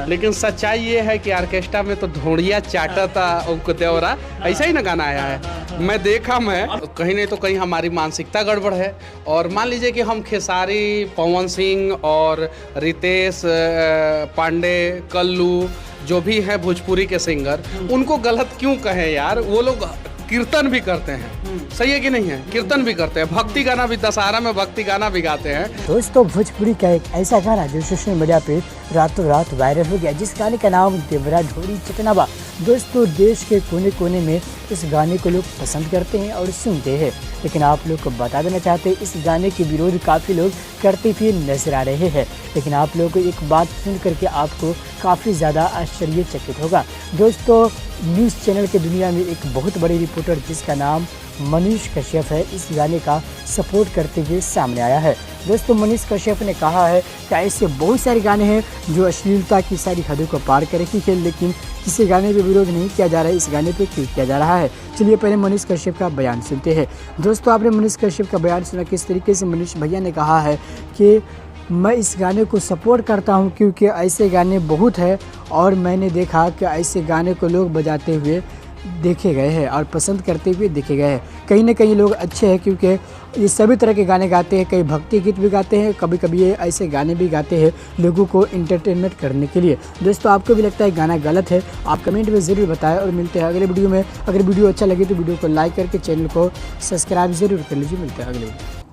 लेकिन सच्चाई ये है कि ऑर्केस्ट्रा में तो ढोड़िया चाटता उनको देवरा, ऐसा ही ना गाना आया है। मैं देखा, मैं कहीं नहीं तो कहीं हमारी मानसिकता गड़बड़ है। और मान लीजिए कि हम खेसारी, पवन सिंह और रितेश पांडे, कल्लू जो भी है भोजपुरी के सिंगर, उनको गलत क्यों कहें यार। वो लोग कीर्तन भी करते हैं, सही है कि नहीं है, कीर्तन भी करते हैं, भक्ति गाना भी, दशहरा में भक्ति गाना भी गाते हैं। दोस्तों, भोजपुरी का एक ऐसा गाना जो सोशल मीडिया पे रातों रात वायरल हो गया, जिस गाने का नाम देवरा ढोरी चटनावा। दोस्तों, देश के कोने कोने में इस गाने को लोग पसंद करते हैं और सुनते हैं, लेकिन आप लोग को बता देना चाहते हैं इस गाने के विरोध काफ़ी लोग करते हुए नजर आ रहे हैं। लेकिन आप लोगों को एक बात सुन करके आपको काफ़ी ज़्यादा आश्चर्यचकित होगा। दोस्तों, न्यूज़ चैनल की दुनिया में एक बहुत बड़ी रिपोर्टर जिसका नाम मनीष कश्यप है, इस गाने का सपोर्ट करते हुए सामने आया है। दोस्तों, मनीष कश्यप ने कहा है कि ऐसे बहुत सारे गाने हैं जो अश्लीलता की सारी हदों को पार कर रखी है, लेकिन किसी गाने पे विरोध नहीं किया जा रहा है, इस गाने पे क्यों किया जा रहा है। चलिए पहले मनीष कश्यप का बयान सुनते हैं। दोस्तों, आपने मनीष कश्यप का बयान सुना, किस तरीके से मनीष भैया ने कहा है कि मैं इस गाने को सपोर्ट करता हूं क्योंकि ऐसे गाने बहुत है और मैंने देखा कि ऐसे गाने को लोग बजाते हुए देखे गए हैं और पसंद करते हुए देखे गए हैं। कहीं ना कहीं लोग अच्छे हैं क्योंकि ये सभी तरह के गाने गाते हैं, कई भक्ति गीत भी गाते हैं, कभी कभी ये ऐसे गाने भी गाते हैं लोगों को इंटरटेनमेंट करने के लिए। दोस्तों, आपको भी लगता है गाना गलत है? आप कमेंट में ज़रूर बताएं और मिलते हैं अगले वीडियो में। अगर वीडियो अच्छा लगे तो वीडियो को लाइक करके चैनल को सब्सक्राइब ज़रूर कर लीजिए। मिलते हैं अगले वीडियो।